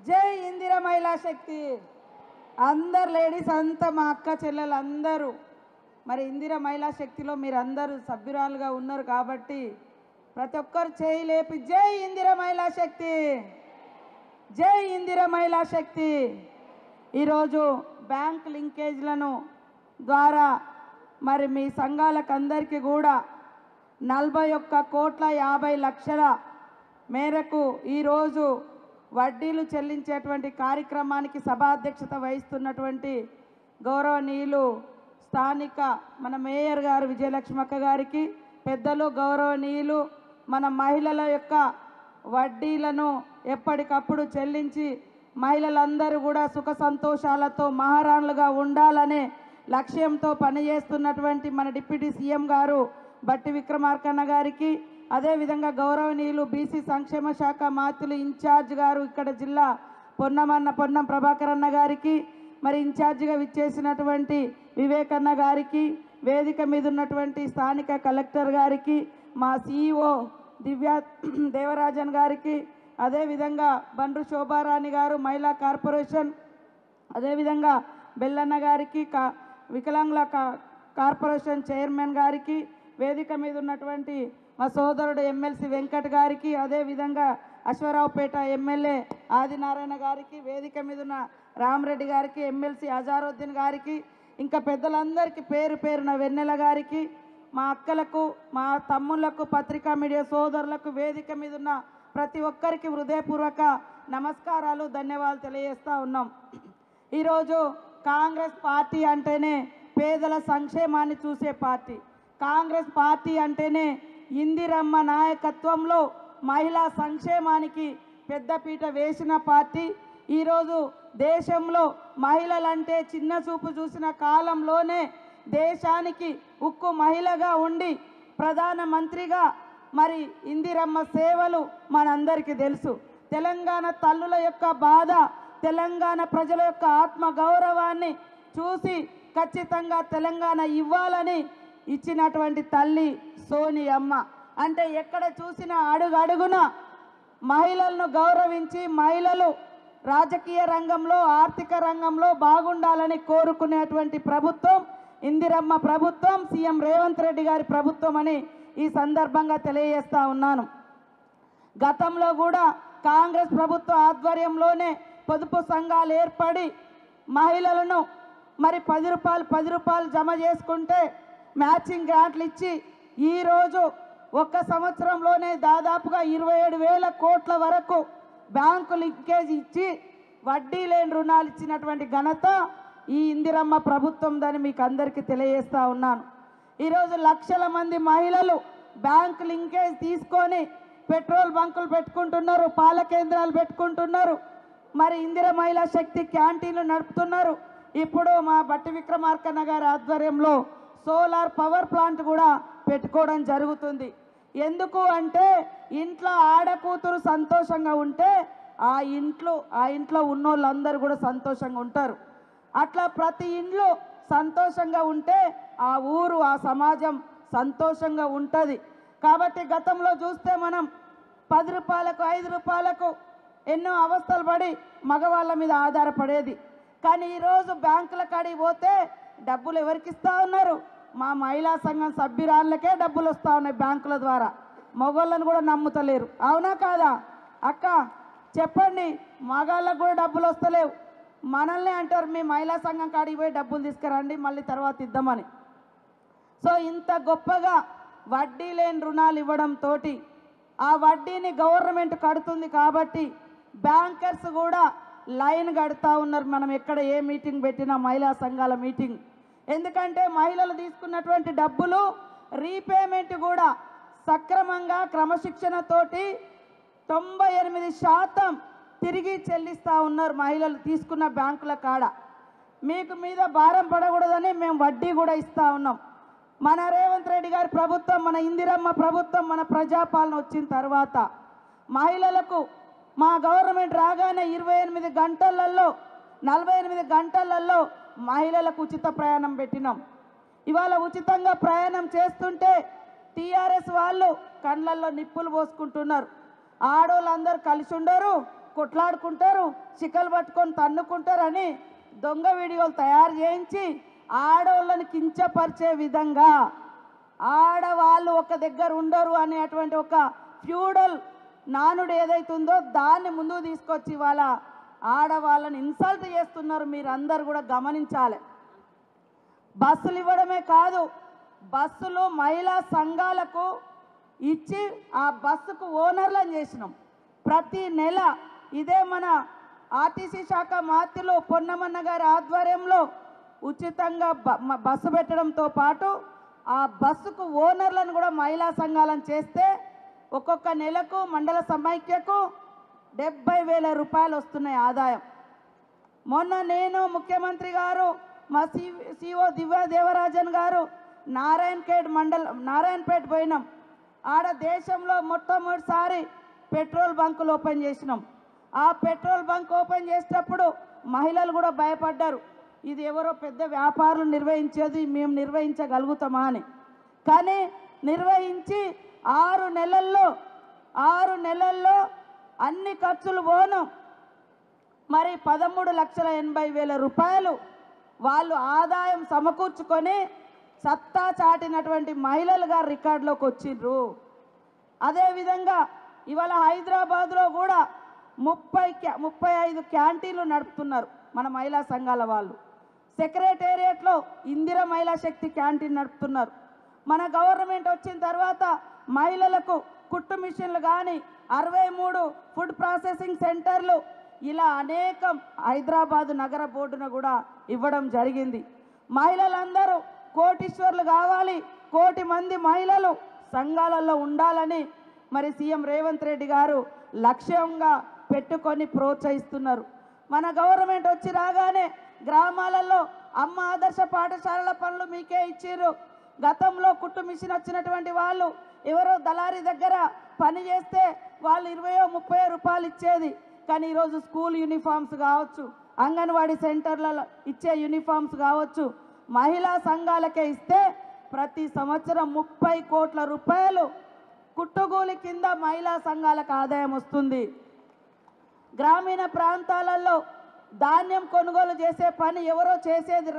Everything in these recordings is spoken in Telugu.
జై ఇందిరా మహిళా శక్తి. అందరు లేడీస్ అంతా మా అక్క చెల్లెలు అందరూ మరి ఇందిరా మహిళా శక్తిలో మీరు అందరూ సభ్యురాలుగా ఉన్నారు కాబట్టి ప్రతి ఒక్కరు చేయి లేపి జై ఇందిరా మహిళా శక్తి, జై ఇందిరా మహిళా శక్తి. ఈరోజు బ్యాంక్ లింకేజ్లను ద్వారా మరి మీ సంఘాలకు అందరికీ కూడా 41,50,00,000 మేరకు ఈరోజు వడ్డీలు చెల్లించేటువంటి కార్యక్రమానికి సభాధ్యక్షత వహిస్తున్నటువంటి గౌరవనీయులు స్థానిక మన మేయర్ గారు విజయలక్ష్మక్క గారికి, పెద్దలు గౌరవనీయులు మన మహిళల యొక్క వడ్డీలను ఎప్పటికప్పుడు చెల్లించి మహిళలందరూ కూడా సుఖ సంతోషాలతో మహారాణులుగా ఉండాలనే లక్ష్యంతో పనిచేస్తున్నటువంటి మన డిప్యూటీ సీఎం గారు బట్టి విక్రమార్కన్న గారికి, అదేవిధంగా గౌరవనీయులు బీసీ సంక్షేమ శాఖ మాతులు ఇన్ఛార్జ్ గారు ఇక్కడ జిల్లా పొన్నం ప్రభాకర్ అన్న గారికి, మరి ఇన్ఛార్జిగా విచ్చేసినటువంటి వివేకన్న గారికి, వేదిక మీద ఉన్నటువంటి స్థానిక కలెక్టర్ గారికి, మా సిఇఓ దివ్యా దేవరాజన్ గారికి, అదేవిధంగా బండ్రు శోభారాణి గారు మహిళా కార్పొరేషన్, అదేవిధంగా బెల్లన్న గారికి, వికలాంగుల కార్పొరేషన్ చైర్మన్ గారికి, వేదిక మీద ఉన్నటువంటి మా సోదరుడు ఎమ్మెల్సీ వెంకట్ గారికి, అదేవిధంగా అశ్వరావుపేట ఎమ్మెల్యే ఆదినారాయణ గారికి, వేదిక మీద ఉన్న రామరెడ్డి గారికి, ఎమ్మెల్సీ అజారుద్దీన్ గారికి, ఇంకా పెద్దలందరికీ పేరు పేరున వెన్నెల గారికి, మా అక్కలకు, మా తమ్ముళ్లకు, పత్రికా మీడియా సోదరులకు, వేదిక మీద ఉన్న ప్రతి ఒక్కరికి హృదయపూర్వక నమస్కారాలు, ధన్యవాదాలు తెలియజేస్తూ ఉన్నాం. ఈరోజు కాంగ్రెస్ పార్టీ అంటేనే పేదల సంక్షేమాన్ని చూసే పార్టీ. కాంగ్రెస్ పార్టీ అంటేనే ఇందిరమ్మ నాయకత్వంలో మహిళా సంక్షేమానికి పెద్దపీట వేసిన పార్టీ. ఈరోజు దేశంలో మహిళలంటే చిన్న చూపు చూసిన కాలంలోనే దేశానికి ఉక్కు మహిళగా ఉండి ప్రధానమంత్రిగా మరి ఇందిరమ్మ సేవలు మనందరికీ తెలుసు. తెలంగాణ తల్లుల యొక్క బాధ, తెలంగాణ ప్రజల యొక్క ఆత్మ గౌరవాన్ని చూసి ఖచ్చితంగా తెలంగాణ ఇవ్వాలని ఇచ్చినటువంటి తల్లి సోనియమ్మ. అంటే ఎక్కడ చూసినా అడుగడుగున మహిళలను గౌరవించి మహిళలు రాజకీయ రంగంలో, ఆర్థిక రంగంలో బాగుండాలని కోరుకునేటువంటి ప్రభుత్వం ఇందిరమ్మ ప్రభుత్వం, సీఎం రేవంత్ రెడ్డి గారి ప్రభుత్వం అని ఈ సందర్భంగా తెలియజేస్తా ఉన్నాను. గతంలో కూడా కాంగ్రెస్ ప్రభుత్వ ఆధ్వర్యంలోనే పొదుపు సంఘాలు ఏర్పడి మహిళలను మరి 10 రూపాయలు జమ చేసుకుంటే మ్యాచింగ్ గ్రాంట్లు ఇచ్చి ఈరోజు ఒక్క సంవత్సరంలోనే దాదాపుగా 27,000 కోట్ల వరకు బ్యాంకు లింకేజ్ ఇచ్చి వడ్డీ లేని రుణాలు ఇచ్చినటువంటి ఘనత ఈ ఇందిరమ్మ ప్రభుత్వం దాన్ని మీకు అందరికీ తెలియజేస్తా ఉన్నాను. ఈరోజు లక్షల మంది మహిళలు బ్యాంకు లింకేజ్ తీసుకొని పెట్రోల్ బంకులు పెట్టుకుంటున్నారు, పాల కేంద్రాలు పెట్టుకుంటున్నారు, మరి ఇందిరా మహిళా శక్తి క్యాంటీన్లు నడుపుతున్నారు. ఇప్పుడు మా బట్టి విక్రమార్కన్న గారి ఆధ్వర్యంలో సోలార్ పవర్ ప్లాంట్ కూడా పెట్టుకోవడం జరుగుతుంది. ఎందుకు అంటే ఇంట్లో ఆడకూతురు సంతోషంగా ఉంటే ఆ ఇంట్లో ఉన్నోళ్ళందరూ కూడా సంతోషంగా ఉంటారు. అట్లా ప్రతి ఇంట్లో సంతోషంగా ఉంటే ఆ ఊరు, ఆ సమాజం సంతోషంగా ఉంటుంది. కాబట్టి గతంలో చూస్తే మనం 10 రూపాయలకు 5 రూపాయలకు ఎన్నో అవస్థలు పడి మగవాళ్ళ మీద ఆధారపడేది. కానీ ఈరోజు బ్యాంకుల కాడికి పోతే డబ్బులు ఎవరికి ఇస్తూ ఉన్నారు? మా మహిళా సంఘం సభ్యురాళ్ళకే డబ్బులు వస్తూ ఉన్నాయి బ్యాంకుల ద్వారా. మగవాళ్ళను కూడా నమ్ముతలేరు. అవునా కాదా అక్క? చెప్పండి. మగాళ్ళకు కూడా డబ్బులు వస్తలేవు. మనల్ని అంటారు మీ మహిళా సంఘం కాడికి పోయి డబ్బులు తీసుకురండి మళ్ళీ తర్వాత ఇద్దామని. సో ఇంత గొప్పగా వడ్డీ లేని రుణాలు ఇవ్వడంతో ఆ వడ్డీని గవర్నమెంట్ కడుతుంది కాబట్టి బ్యాంకర్స్ కూడా లైన్ కడుతూ ఉన్నారు. మనం ఎక్కడ ఏ మీటింగ్ పెట్టినా మహిళా సంఘాల మీటింగ్. ఎందుకంటే మహిళలు తీసుకున్నటువంటి డబ్బులు రీపేమెంట్ కూడా సక్రమంగా క్రమశిక్షణతోటి 98% తిరిగి చెల్లిస్తూ ఉన్నారు మహిళలు తీసుకున్న బ్యాంకుల కాడ. మీకు మీద భారం పడకూడదని మేము వడ్డీ కూడా ఇస్తూ ఉన్నాం. మన రేవంత్ రెడ్డి గారి ప్రభుత్వం, మన ఇందిరమ్మ ప్రభుత్వం, మన ప్రజాపాలన వచ్చిన తర్వాత మహిళలకు మా గవర్నమెంట్ రాగానే 28 గంటలలో 48 గంటలలో మహిళలకు ఉచిత ప్రయాణం పెట్టినాం. ఇవాళ ఉచితంగా ప్రయాణం చేస్తుంటే టీఆర్ఎస్ వాళ్ళు కళ్ళల్లో నిప్పులు పోసుకుంటున్నారు. ఆడోళ్ళందరూ కలిసి ఉండరు, కొట్లాడుకుంటారు, చిక్కలు పట్టుకొని తన్నుకుంటారని దొంగ వీడియోలు తయారు చేయించి ఆడవాళ్ళని కించపరిచే విధంగా ఆడవాళ్ళు ఒక దగ్గర ఉండరు అనేటువంటి ఒక ఫ్యూడల్ నానుడు ఏదైతుందో దాన్ని ముందుకు తీసుకొచ్చి వాళ్ళ ఆడవాళ్ళని ఇన్సల్ట్ చేస్తున్నారు. మీరందరూ కూడా గమనించాలి. బస్సులు ఇవ్వడమే కాదు, బస్సులు మహిళా సంఘాలకు ఇచ్చి ఆ బస్సుకు ఓనర్లను చేసినాం. ప్రతి నెల ఇదే మన ఆర్టీసీ శాఖ మాత్రులు పొన్నమన్న గారి ఆధ్వర్యంలో ఉచితంగా బస్సు పెట్టడంతో పాటు ఆ బస్సుకు ఓనర్లను కూడా మహిళా సంఘాలను చేస్తే ఒక్కొక్క నెలకు మండల సమైక్యకు 70,000 రూపాయలు వస్తున్నాయి ఆదాయం. మొన్న నేను ముఖ్యమంత్రి గారు మా సిఓ దివ్య దేవరాజన్ గారు నారాయణపేట పోయినాం. ఆడ దేశంలో మొట్టమొదటిసారి పెట్రోల్ బంకులు ఓపెన్ చేసినాం. ఆ పెట్రోల్ బంక్ ఓపెన్ చేసేటప్పుడు మహిళలు కూడా భయపడ్డారు, ఇది ఎవరో పెద్ద వ్యాపారులు నిర్వహించేది, మేము నిర్వహించగలుగుతామా అని. కానీ నిర్వహించి 6 నెలల్లో అన్ని ఖర్చులు పోను మరి 13,80,000 రూపాయలు వాళ్ళు ఆదాయం సమకూర్చుకొని సత్తా చాటినటువంటి మహిళలుగా రికార్డులోకి వచ్చిండ్రు. అదేవిధంగా ఇవాళ హైదరాబాద్లో కూడా 35 క్యాంటీన్లు నడుపుతున్నారు మన మహిళా సంఘాల వాళ్ళు. సెక్రటేరియట్లో ఇందిర మహిళా శక్తి క్యాంటీన్ నడుపుతున్నారు. మన గవర్నమెంట్ వచ్చిన తర్వాత మహిళలకు కుట్టు మిషన్లు కానీ 63 ఫుడ్ ప్రాసెసింగ్ సెంటర్లు ఇలా అనేకం హైదరాబాదు నగర బోర్డున కూడా ఇవ్వడం జరిగింది. మహిళలందరూ కోటీశ్వర్లు కావాలి, 1 కోటి మంది మహిళలు సంఘాలలో ఉండాలని మరి సీఎం రేవంత్ రెడ్డి గారు లక్ష్యంగా పెట్టుకొని ప్రోత్సహిస్తున్నారు. మన గవర్నమెంట్ వచ్చి రాగానే గ్రామాలలో అమ్మ ఆదర్శ పాఠశాలల పనులు మీకే ఇచ్చిర్రు. గతంలో కుట్టు మిషన్ వచ్చినటువంటి వాళ్ళు ఎవరో దళారి దగ్గర పని చేస్తే వాళ్ళు 20-30 రూపాయలు ఇచ్చేది. కానీ ఈరోజు స్కూల్ యూనిఫామ్స్ కావచ్చు, అంగన్వాడీ సెంటర్లలో ఇచ్చే యూనిఫామ్స్ కావచ్చు, మహిళా సంఘాలకే ఇస్తే ప్రతి సంవత్సరం 30 కోట్ల రూపాయలు కుట్టుగూలి కింద మహిళా సంఘాలకు ఆదాయం వస్తుంది. గ్రామీణ ప్రాంతాలలో ధాన్యం కొనుగోలు చేసే పని ఎవరో చేసేది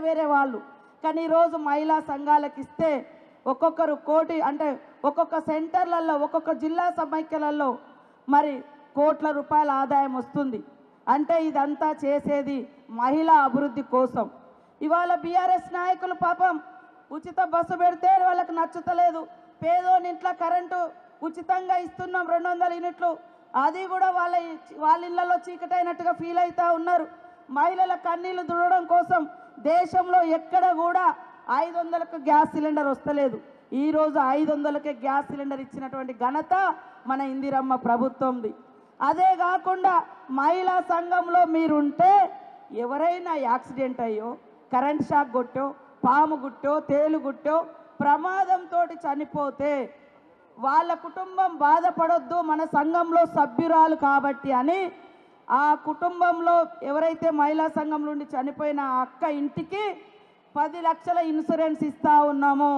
వేరే వాళ్ళు. కానీ ఈరోజు మహిళా సంఘాలకు ఇస్తే ఒక్కొక్కరు 1 కోటి అంటే ఒక్కొక్క సెంటర్లలో ఒక్కొక్క జిల్లా సమైక్యలలో మరి కోట్ల రూపాయల ఆదాయం వస్తుంది. అంటే ఇదంతా చేసేది మహిళా అభివృద్ధి కోసం. ఇవాళ బీఆర్ఎస్ నాయకులు పాపం ఉచిత బస్సు పెడితే వాళ్ళకి నచ్చుతలేదు. పేదోని ఇంట్లో కరెంటు ఉచితంగా ఇస్తున్నాం 200 యూనిట్లు, అది కూడా వాళ్ళ ఇళ్లలో చీకటైనట్టుగా ఫీల్ అవుతూ ఉన్నారు. మహిళల కన్నీళ్లు దుడవడం కోసం దేశంలో ఎక్కడ కూడా 500కు గ్యాస్ సిలిండర్ వస్తలేదు. ఈరోజు 500కే గ్యాస్ సిలిండర్ ఇచ్చినటువంటి ఘనత మన ఇందిరమ్మ ప్రభుత్వంది. అదే కాకుండా మహిళా సంఘంలో మీరుంటే ఎవరైనా యాక్సిడెంట్ అయ్యో, కరెంట్ షాక్ కొట్టో, పాము గుట్టో, తేలు గుట్టో ప్రమాదంతో చనిపోతే వాళ్ళ కుటుంబం బాధపడొద్దు, మన సంఘంలో సభ్యురాలు కాబట్టి అని ఆ కుటుంబంలో ఎవరైతే మహిళా సంఘం నుండి చనిపోయిన ఆ అక్క ఇంటికి 10 లక్షల ఇన్సూరెన్స్ ఇస్తూ ఉన్నాము.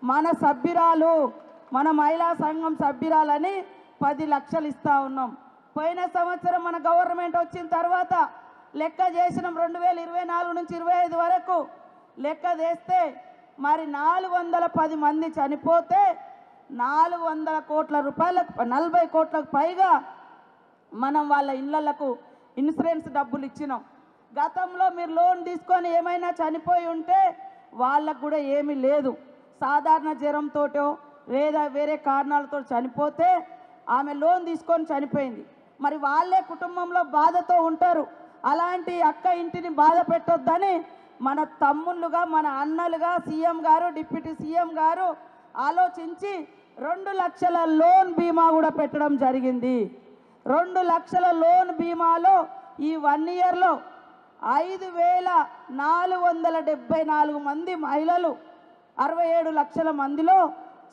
మన సభ్యురాలు, మన మహిళా సంఘం సభ్యురాలని 10 లక్షలు ఇస్తూ ఉన్నాం. పోయిన సంవత్సరం మన గవర్నమెంట్ వచ్చిన తర్వాత లెక్క చేసినాం, 2024 నుంచి 25 వరకు లెక్క చేస్తే మరి 410 మంది చనిపోతే 400 కోట్ల రూపాయలకు 40 కోట్లకు పైగా మనం వాళ్ళ ఇళ్లకు ఇన్సూరెన్స్ డబ్బులు ఇచ్చినాం. గతంలో మీరు లోన్ తీసుకొని ఏమైనా చనిపోయి ఉంటే వాళ్ళకు కూడా ఏమీ లేదు, సాధారణ జ్వరంతోటో లేదా వేరే కారణాలతో చనిపోతే ఆమె లోన్ తీసుకొని చనిపోయింది. మరి వాళ్ళే కుటుంబంలో బాధతో ఉంటారు. అలాంటి అక్క ఇంటిని బాధ పెట్టొద్దని మన తమ్ముళ్ళుగా మన అన్నలుగా సీఎం గారు డిప్యూటీ సీఎం గారు ఆలోచించి 2 లక్షల లోన్ బీమా కూడా పెట్టడం జరిగింది. 2 లక్షల లోన్ బీమాలో ఈ 1 ఇయర్లో 5,474 మంది మహిళలు 67 లక్షల మందిలో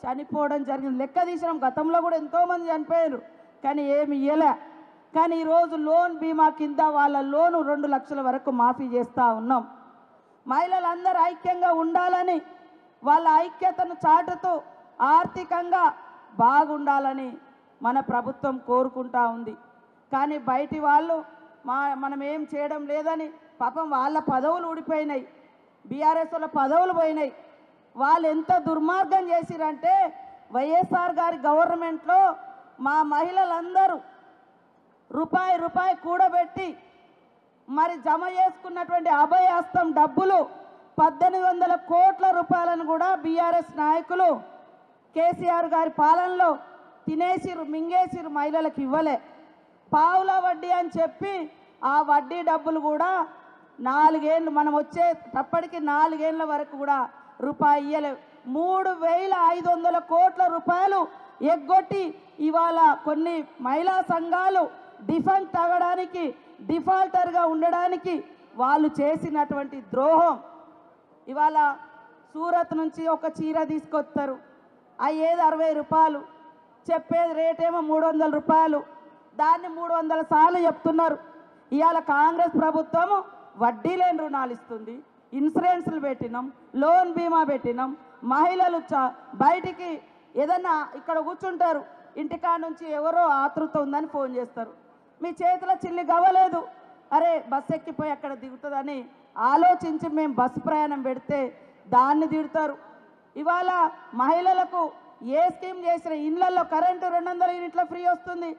చనిపోవడం జరిగింది. లెక్క తీసినాం, గతంలో కూడా ఎంతోమంది చనిపోయారు కానీ ఏమి ఇయ్యలే. కానీ ఈరోజు లోన్ బీమా కింద వాళ్ళ లోను 2 లక్షల వరకు మాఫీ చేస్తూ ఉన్నాం. మహిళలందరూ ఐక్యంగా ఉండాలని, వాళ్ళ ఐక్యతను చాటుతూ ఆర్థికంగా బాగుండాలని మన ప్రభుత్వం కోరుకుంటా ఉంది. కానీ బయటి వాళ్ళు మనం ఏం చేయడం లేదని పాపం వాళ్ళ పదవులు ఊడిపోయినాయి, బీఆర్ఎస్ వాళ్ళ పదవులు పోయినాయి. వాళ్ళు ఎంత దుర్మార్గం చేసిరంటే వైఎస్ఆర్ గారి గవర్నమెంట్లో మా మహిళలందరూ రూపాయి రూపాయి కూడబెట్టి మరి జమ చేసుకున్నటువంటి అభయహస్తం డబ్బులు 1800 కోట్ల రూపాయలను కూడా బీఆర్ఎస్ నాయకులు కేసీఆర్ గారి పాలనలో తినేసిరు, మింగేసిరు, మహిళలకు ఇవ్వలే. పావుల వడ్డీ అని చెప్పి ఆ వడ్డీ డబ్బులు కూడా 4 ఏళ్ళు మనం వచ్చేటప్పటికి 4 ఏళ్ళ వరకు కూడా రూపాయి ఇయ్యలేవు. 3500 కోట్ల రూపాయలు ఎగ్గొట్టి ఇవాళ కొన్ని మహిళా సంఘాలు డిఫాల్ట్ అవ్వడానికి, డిఫాల్టర్గా ఉండడానికి వాళ్ళు చేసినటువంటి ద్రోహం. ఇవాళ సూరత్ నుంచి ఒక చీర తీసుకొస్తారు, అయ్యేది 60 రూపాయలు, చెప్పేది రేటేమో 300 రూపాయలు. దాన్ని 300 సార్లు చెప్తున్నారు. ఇవాళ కాంగ్రెస్ ప్రభుత్వము వడ్డీ లేని రుణాలు ఇస్తుంది, ఇన్సూరెన్స్లు పెట్టినాం, లోన్ బీమా పెట్టినాం. మహిళలు బయటికి ఏదన్నా ఇక్కడ కూర్చుంటారు, ఇంటికా నుంచి ఎవరో ఆతృత ఉందని ఫోన్ చేస్తారు, మీ చేతిలో చిల్లి గవ్వలేదు, అరే బస్సు ఎక్కిపోయి అక్కడ దిగుతుందని ఆలోచించి మేము బస్సు ప్రయాణం పెడితే దాన్ని తిడతారు. ఇవాళ మహిళలకు ఏ స్కీమ్ చేసిన ఇళ్లలో కరెంటు 200 యూనిట్ల ఫ్రీ వస్తుంది,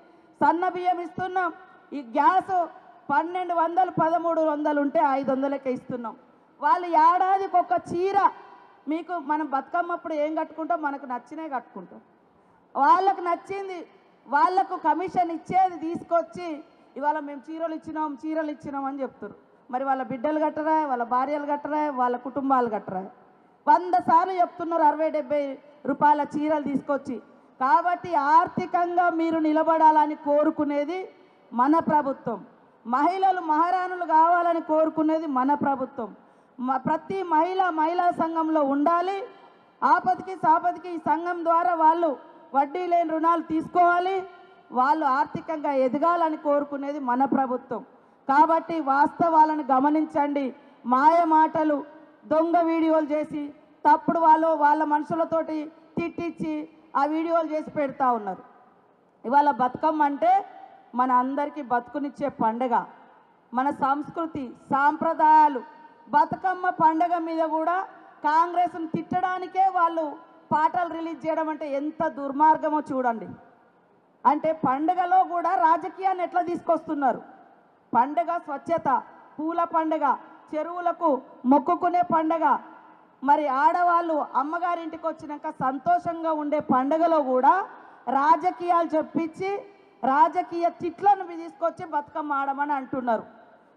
సన్న బియ్యం ఇస్తున్నాం, ఈ గ్యాస్ 1200 1300 ఉంటే 500కే ఇస్తున్నాం. వాళ్ళు ఏడాదికి ఒక చీర, మీకు మనం బతుకమ్మప్పుడు ఏం కట్టుకుంటాం, మనకు నచ్చినే కట్టుకుంటాం, వాళ్ళకు నచ్చింది వాళ్ళకు కమిషన్ ఇచ్చేది తీసుకొచ్చి ఇవాళ మేము చీరలు ఇచ్చినాం అని చెప్తారు. మరి వాళ్ళ బిడ్డలు కట్టరా, వాళ్ళ భార్యలు కట్టరా, వాళ్ళ కుటుంబాలు కట్టరా? 100 సార్లు చెప్తున్నారు 60-70 రూపాయల చీరలు తీసుకొచ్చి. కాబట్టి ఆర్థికంగా మీరు నిలబడాలని కోరుకునేది మన ప్రభుత్వం, మహిళలు మహారాణులు కావాలని కోరుకునేది మన ప్రభుత్వం. ప్రతి మహిళా సంఘంలో ఉండాలి. ఆపదకి సాపదకి ఈ సంఘం ద్వారా వాళ్ళు వడ్డీ లేని రుణాలు తీసుకోవాలి, వాళ్ళు ఆర్థికంగా ఎదగాలని కోరుకునేది మన ప్రభుత్వం. కాబట్టి వాస్తవాలను గమనించండి. మాయ మాటలు, దొంగ వీడియోలు చేసి తప్పుడు వాళ్ళ మనుషులతోటి తిట్టించి ఆ వీడియోలు చేసి పెడతా ఉన్నారు. ఇవాళ బతుకమ్మ అంటే మన అందరికీ బతుకునిచ్చే పండుగ, మన సంస్కృతి సాంప్రదాయాలు. బతుకమ్మ పండుగ మీద కూడా కాంగ్రెస్ను తిట్టడానికే వాళ్ళు పాటలు రిలీజ్ చేయడం అంటే ఎంత దుర్మార్గమో చూడండి. అంటే పండుగలో కూడా రాజకీయాన్ని ఎట్లా తీసుకొస్తున్నారు. పండుగ స్వచ్ఛత, పూల పండుగ, చెరువులకు మొక్కుకునే పండుగ. మరి ఆడవాళ్ళు అమ్మగారింటికి వచ్చినాక సంతోషంగా ఉండే పండుగలో కూడా రాజకీయాలు చెప్పించి రాజకీయ తిట్లను తీసుకొచ్చి బతుకమ్మ ఆడమని అంటున్నారు.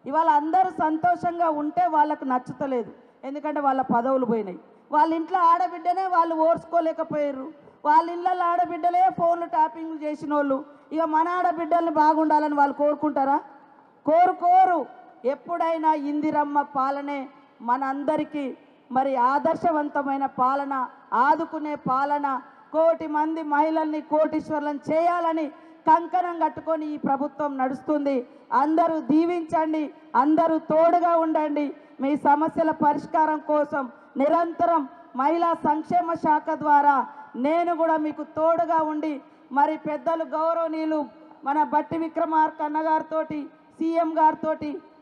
ఇవాళ అందరూ సంతోషంగా ఉంటే వాళ్ళకు నచ్చుతలేదు, ఎందుకంటే వాళ్ళ పదవులు పోయినాయి. వాళ్ళ ఇంట్లో ఆడబిడ్డనే వాళ్ళు ఓర్చుకోలేకపోయారు, వాళ్ళ ఇళ్ళల్లో ఆడబిడ్డలే ఫోన్లు ట్యాపింగ్ చేసిన వాళ్ళు. ఇక మన ఆడబిడ్డల్ని బాగుండాలని వాళ్ళు కోరుకుంటారా? కోరుకోరు. ఎప్పుడైనా ఇందిరమ్మ పాలనే మనందరికీ మరి ఆదర్శవంతమైన పాలన, ఆదుకునే పాలన, 1 కోటి మంది మహిళల్ని కోటీశ్వర్లను చేయాలని కంకణం కట్టుకొని ఈ ప్రభుత్వం నడుస్తుంది. అందరూ దీవించండి, అందరూ తోడుగా ఉండండి. మీ సమస్యల పరిష్కారం కోసం నిరంతరం మహిళా సంక్షేమ శాఖ ద్వారా నేను కూడా మీకు తోడుగా ఉండి, మరి పెద్దలు గౌరవనీయులు మన బట్టి విక్రమార్క అన్నగారితో, సీఎం గారితో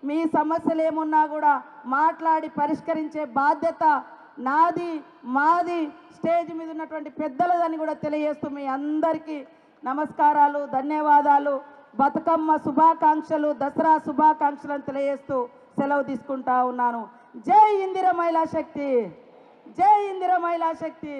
మీ సమస్యలు ఏమున్నా కూడా మాట్లాడి పరిష్కరించే బాధ్యత నాది, మాది, స్టేజ్ మీద ఉన్నటువంటి పెద్దలదని కూడా తెలియజేస్తూ మీ అందరికీ నమస్కారాలు, ధన్యవాదాలు, బతుకమ్మ శుభాకాంక్షలు, దసరా శుభాకాంక్షలను తెలియజేస్తూ సెలవు తీసుకుంటా ఉన్నాను. జై ఇందిర మహిళా శక్తి, జై ఇందిర మహిళా శక్తి.